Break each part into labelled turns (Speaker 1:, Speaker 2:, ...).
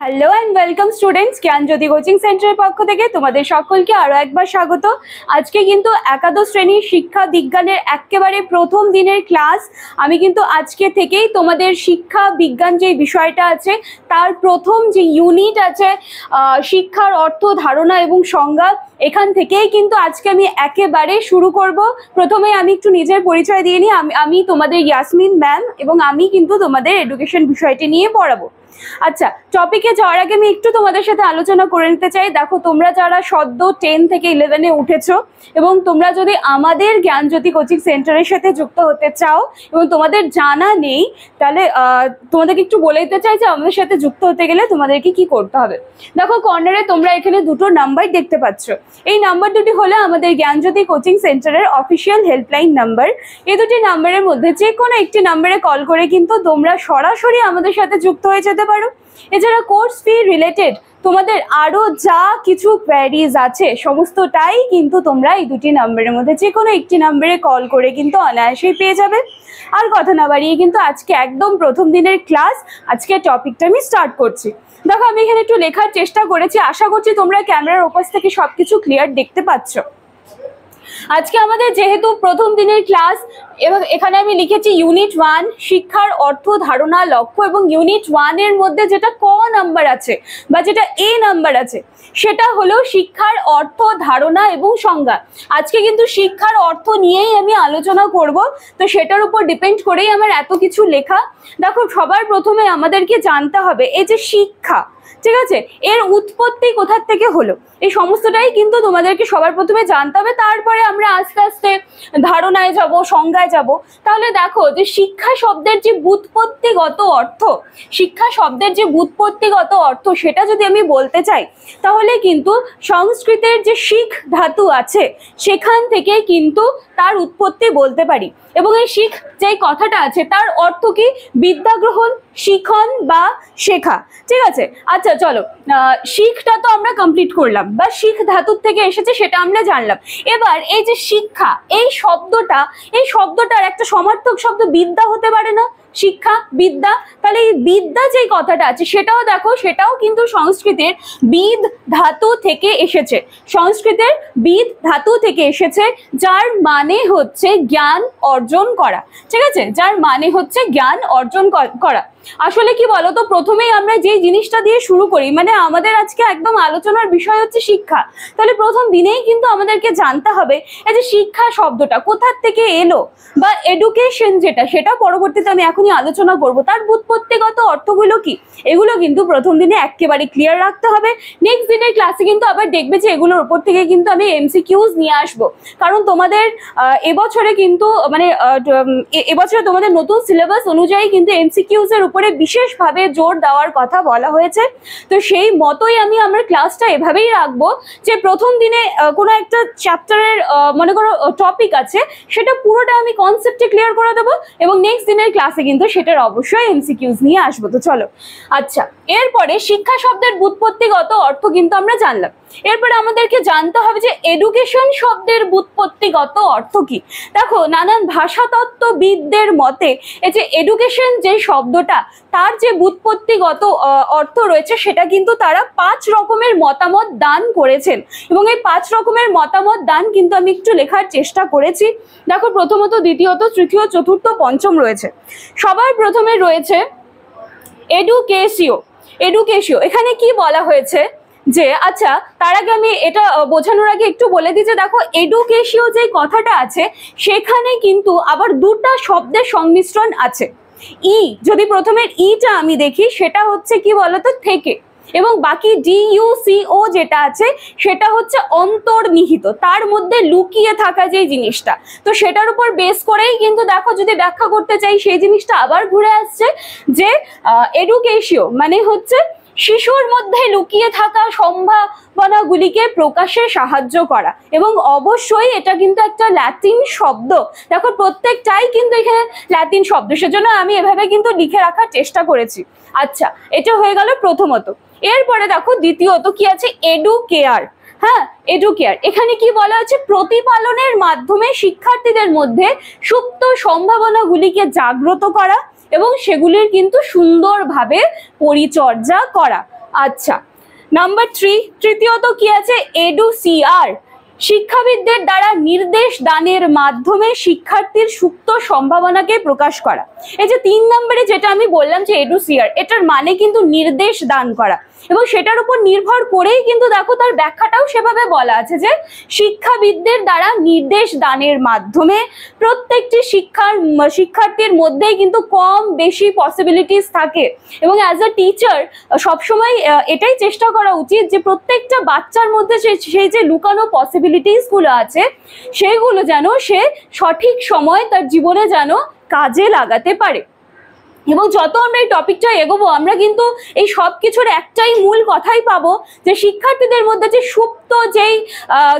Speaker 1: Hello and welcome students, Gyanjyoti coaching সেন্টারের পক্ষ থেকে তোমাদের সকলকে আরও একবার স্বাগত। আজকে কিন্তু একাদশ শ্রেণীর শিক্ষা বিজ্ঞানের একেবারে প্রথম দিনের ক্লাস। আমি কিন্তু আজকে থেকেই তোমাদের শিক্ষা বিজ্ঞান যে বিষয়টা আছে তার প্রথম যে ইউনিট আছে শিক্ষার অর্থ, ধারণা এবং সংজ্ঞা, এখান থেকেই কিন্তু আজকে আমি একেবারে শুরু করব। প্রথমে আমি একটু নিজের পরিচয় দিয়ে নিই। আমি তোমাদের ইয়াসমিন ম্যাম এবং আমি কিন্তু তোমাদের এডুকেশন বিষয়টি নিয়ে পড়াবো। আচ্ছা, টপিকে যাওয়ার আগে আমি একটু তোমাদের সাথে আলোচনা করে নিতে চাই। দেখো, তোমরা যারা সদ্য 10 থেকে 11-এ উঠেছো এবং তোমরা যদি আমাদের জ্ঞানজ্যোতি কোচিং সেন্টারের সাথে যুক্ত হতে চাও এবং তোমাদের জানা নেই, তাহলে তোমাদেরকে একটু বলে দিতে চাই যে আমাদের সাথে যুক্ত হতে গেলে তোমাদেরকে কি করতে হবে। দেখো, কর্নারে তোমরা এখানে দুটো নাম্বার দেখতে পাচ্ছ। এই নাম্বার দুটি হলো আমাদের জ্ঞানজ্যোতি কোচিং সেন্টারের অফিসিয়াল হেল্পলাইন নাম্বার। এই দুটি নাম্বারের মধ্যে যে কোনো একটি নাম্বারে কল করে কিন্তু তোমরা সরাসরি আমাদের সাথে যুক্ত হয়ে যেতে পারো। এছাড়া কোর্স ফি রিলেটেড তোমাদের আরো যা কিছু কোয়ারিজ আছে সমস্তটাই কিন্তু তোমরা এই দুটি নাম্বারের মধ্যে যে কোনো একটি নাম্বারে কল করে কিন্তু অনায়াসেই পেয়ে যাবে। আর কথা না বাড়িয়ে কিন্তু আজকে একদম প্রথম দিনের ক্লাস, আজকে টপিকটা আমি স্টার্ট করছি। দেখো, আমি এখানে একটু লেখার চেষ্টা করেছি, আশা করছি তোমরা ক্যামেরার ওপাশ থেকে সবকিছু ক্লিয়ার দেখতে পাচ্ছ। আজকে আমাদের যেহেতু প্রথম দিনের ক্লাস, এবং এখানে আমি লিখেছি ইউনিট 1 শিক্ষার অর্থ, ধারণা, লক্ষ্য, এবং ইউনিট 1 এর মধ্যে যেটা ক নাম্বার আছে বা যেটা এ নাম্বার আছে সেটা হলো শিক্ষার অর্থ, ধারণা এবং সংজ্ঞা। আজকে কিন্তু শিক্ষার অর্থ নিয়েই আমি আলোচনা করব, তো সেটার উপর ডিপেন্ড করেই আমার এত কিছু লেখা। দেখো, সবার প্রথমে আমাদেরকে জানতে হবে এই যে শিক্ষা, ঠিক আছে, এর উৎপত্তি কোথা থেকে হলো, এই সমস্তটাই কিন্তু তোমাদেরকে সবার প্রথমে জানতে হবে। তারপরে আমরা আস্তে আস্তে ধারণায় যাব, সংজ্ঞায় যাব। তাহলে দেখো যে শিক্ষা শব্দের যে ব্যুৎপত্তিগত অর্থ, শিক্ষা শব্দের যে ব্যুৎপত্তিগত অর্থ সেটা যদি আমি বলতে চাই, তাহলে কিন্তু সংস্কৃতের যে শিখ ধাতু আছে সেখান থেকে কিন্তু তার উৎপত্তি বলতে পারি। এবং এই শিখ যে কথাটা আছে তার অর্থ কি? বিদ্যা গ্রহণ, শিখন বা শেখা, ঠিক আছে। আচ্ছা চলো, শিখটা তো আমরা কমপ্লিট করলাম, বা শিখ ধাতুর থেকে এসেছে সেটা আমরা জানলাম। এবার এই যে শিক্ষা, এই শব্দটার একটা সমার্থক শব্দ বিদ্যা হতে পারে না? শিক্ষা, বিদ্যা, তাহলে এই বিদ্যা যে কথাটা আছে সেটাও দেখো, সেটাও কিন্তু সংস্কৃতের বিদ ধাতু থেকে এসেছে। সংস্কৃতের বিদ ধাতু থেকে এসেছে, যার মানে হচ্ছে জ্ঞান অর্জন করা, ঠিক আছে, যার মানে হচ্ছে জ্ঞান অর্জন করা। আসলে কি বলতো, প্রথমেই আমরা যে জিনিসটা দিয়ে শুরু করি, মানে আমাদের আজকে একদম আলোচনার বিষয় হচ্ছে শিক্ষা। তাহলে প্রথম দিনেই কিন্তু আমাদেরকে জানতে হবে এই যে শিক্ষা শব্দটা কোথা থেকে এলো, বা এডুকেশন যেটা, সেটা পরবর্তীতে আমি এখনই আলোচনা করব। তার ব্যুৎপত্তিগত অর্থগুলো কি, এগুলো কিন্তু প্রথম দিনে একেবারে ক্লিয়ার রাখতে হবে। নেক্সট দিনের ক্লাসে কিন্তু আবার দেখবে যে এগুলোর উপর থেকে কিন্তু আমি এমসিকিউজ নিয়ে আসবো, কারণ তোমাদের এবছরে কিন্তু মানে এবছরে তোমাদের নতুন সিলেবাস অনুযায়ী কিন্তু এমসিকিউজ এর উপরে বিশেষভাবে জোর দেওয়ার কথা বলা হয়েছে। তো সেই মতোই আমি আমার ক্লাসটা এভাবেই রাখবো যে প্রথম দিনে কোনো একটা চ্যাপ্টারের মনে করো টপিক আছে, সেটা পুরোটা আমি কনসেপ্টে ক্লিয়ার করে দেবো, এবং নেক্সট দিনের ক্লাসে কিন্তু সেটার অবশ্যই এমসিকিউজ নিয়ে আসবো। তো চলো, আচ্ছা, এরপরে শিক্ষা শব্দের ব্যুৎপত্তিগত অর্থ কিন্তু আমরা জানলাম। এরপরে আমাদেরকে জানতে হবে যে এডুকেশন শব্দের ব্যুৎপত্তিগত অর্থ কি। দেখো, নানান ভাষাতত্ত্ববিদদের মতে এই যে এডুকেশন যে শব্দটা, তার যে ব্যুৎপত্তিগত অর্থ রয়েছে সেটা কিন্তু তারা 5 রকমের মতামত দান করেছেন, এবং এই 5 রকমের মতামত দান কিন্তু আমি একটু লেখার চেষ্টা করেছি। দেখো, প্রথমত, দ্বিতীয়ত, তৃতীয়, চতুর্থ, পঞ্চম রয়েছে। সবার প্রথমে রয়েছে এডুকেশিও। এখানে কি বলা হয়েছে যে, আচ্ছা, তার আগে আমি এটা বোঝানোর আগে একটু বলে দিই যে দেখো, এডুকেশিও যে কথাটা আছে সেখানে কিন্তু আবার দুটা শব্দের সংমিশ্রণ আছে। ই, যদি প্রথমের ইটা আমি দেখি সেটা হচ্ছে কি বলতো, থেকে, এবং বাকি ডিইউসিও যেটা আছে সেটা হচ্ছে অন্তর্নিহিত, তার মধ্যে লুকিয়ে থাকা যে জিনিসটা। তো সেটার উপর বেস করেই কিন্তু দেখো, যদি ব্যাখ্যা করতে চাই সেই জিনিসটা আবার ঘুরে আসছে যে এডুকেশিও মানে হচ্ছে শিশুর মধ্যে লুকিয়ে থাকা সম্ভাবনাগুলিকে প্রকাশে সাহায্য করা, এবং অবশ্যই এটা কিন্তু একটা ল্যাটিন শব্দ। দেখো, প্রত্যেকটাই কিন্তু এখানে ল্যাটিন শব্দ, সেজন্য আমি এভাবে কিন্তু লিখে রাখার চেষ্টা করেছি। আচ্ছা, এটা হয়ে গেল প্রথমত। এরপরে দেখো, দ্বিতীয়ত কি আছে, এডুকেয়ার। হ্যাঁ, এডুকেয়ার, এখানে কি বলা আছে, প্রতিপালনের মাধ্যমে শিক্ষার্থীদের মধ্যে সুপ্ত সম্ভাবনাগুলিকে জাগ্রত করা এবং সেগুলির কিন্তু সুন্দরভাবে পরিচর্যা করা। আচ্ছা, নাম্বার 3, তৃতীয়ত কি আছে? এডুসিআর, শিক্ষাবিদদের দ্বারা নির্দেশ দানের মাধ্যমে শিক্ষার্থীর সুপ্ত সম্ভাবনাকে প্রকাশ করা। এই যে 3 নম্বরে যেটা আমি বললাম যে এডুসিআর, এটার মানে কিন্তু নির্দেশ দান করা, এবং সেটার উপর নির্ভর করেই কিন্তু দেখো তার ব্যাখ্যাটাও সেভাবে বলা আছে যে শিক্ষাবিদদের দ্বারা নির্দেশ দানের মাধ্যমে প্রত্যেকটি শিক্ষার্থীর মধ্যেই কিন্তু কম বেশি পসিবিলিটিস থাকে, এবং অ্যাজ আ টিচার সবসময় এটাই চেষ্টা করা উচিত যে প্রত্যেকটা বাচ্চার মধ্যে সেই যে লুকানো পসিবিলিটিস গুলো আছে সেইগুলো যেন সে সঠিক সময় তার জীবনে যেন কাজে লাগাতে পারে। এবং যত আমরা এই টপিকটা এগোবো আমরা কিন্তু এই সব কিছুর একটাই মূল কথাই পাবো যে শিক্ষার্থীদের মধ্যে যে সুপ্ত যেই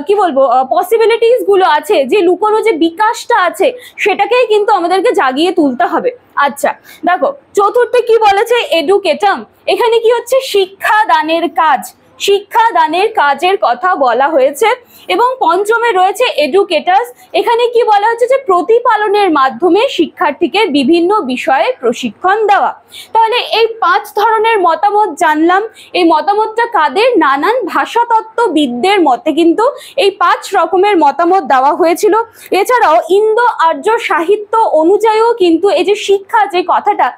Speaker 1: কি বলবো পসিবিলিটিস গুলো আছে, যে লুকোনো যে বিকাশটা আছে, সেটাকেই কিন্তু আমাদেরকে জাগিয়ে তুলতে হবে। আচ্ছা দেখো, চতুর্থে কি বলেছে? এডুকেটাম, এখানে কি হচ্ছে? শিক্ষাদানের কাজ, শিক্ষাদানের কাজের কথা বলা হয়েছে। এবং পঞ্চমে রয়েছে এডুকেটার্স, এখানে কি বলা হচ্ছে? যে প্রতিপালনের মাধ্যমে শিক্ষার্থীকে বিভিন্ন বিষয়ে প্রশিক্ষণ দেওয়া। তাহলে এই 5 ধরনের মতামত জানলাম। এই মতামতটা কাদের? নানান ভাষাতত্ত্ববিদদের মতে কিন্তু এই 5 রকমের মতামত দেওয়া হয়েছিল। এছাড়াও ইন্দো আর্য সাহিত্য অনুযায়ীও কিন্তু এই যে শিক্ষা যে কথাটা,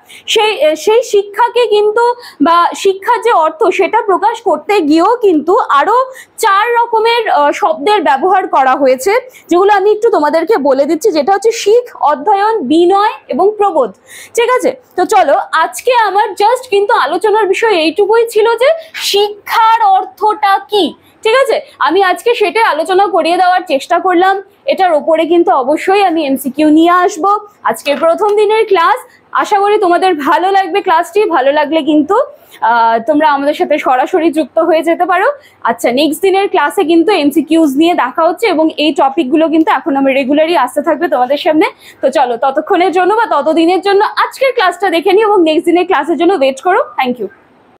Speaker 1: সেই শিক্ষাকে কিন্তু বা শিক্ষার যে অর্থ সেটা প্রকাশ করতে গিয়েও কিন্তু আরো 4 রকমের শব্দের ব্যবহার করা হয়েছে, যেগুলো আমি একটু তোমাদেরকে বলে দিচ্ছি, যেটা হচ্ছে শিখ, অধ্যয়ন, বিনয় এবং প্রবোধ। ঠিক আছে, তো চলো আজকে আমার জাস্ট কিন্তু আলোচনার বিষয় এইটুকুই ছিল যে শিক্ষার অর্থটা কি। ঠিক আছে, আমি আজকে সেটাই আলোচনা করিয়ে দেওয়ার চেষ্টা করলাম। এটার ওপরে কিন্তু অবশ্যই আমি এমসিকিউ নিয়ে আসবো। আজকে প্রথম দিনের ক্লাস, আশা করি তোমাদের ভালো লাগবে ক্লাসটি। ভালো লাগলে কিন্তু তোমরা আমাদের সাথে সরাসরি যুক্ত হয়ে যেতে পারো। আচ্ছা, নেক্সট দিনের ক্লাসে কিন্তু এমসিকিউজ নিয়ে দেখা হচ্ছে, এবং এই টপিকগুলো কিন্তু এখন আমি রেগুলারই আসতে থাকবে তোমাদের সামনে। তো চলো ততক্ষণের জন্য বা ততদিনের জন্য আজকের ক্লাসটা দেখে নিই, এবং নেক্সট দিনের ক্লাসের জন্য ওয়েট করো। Thank you.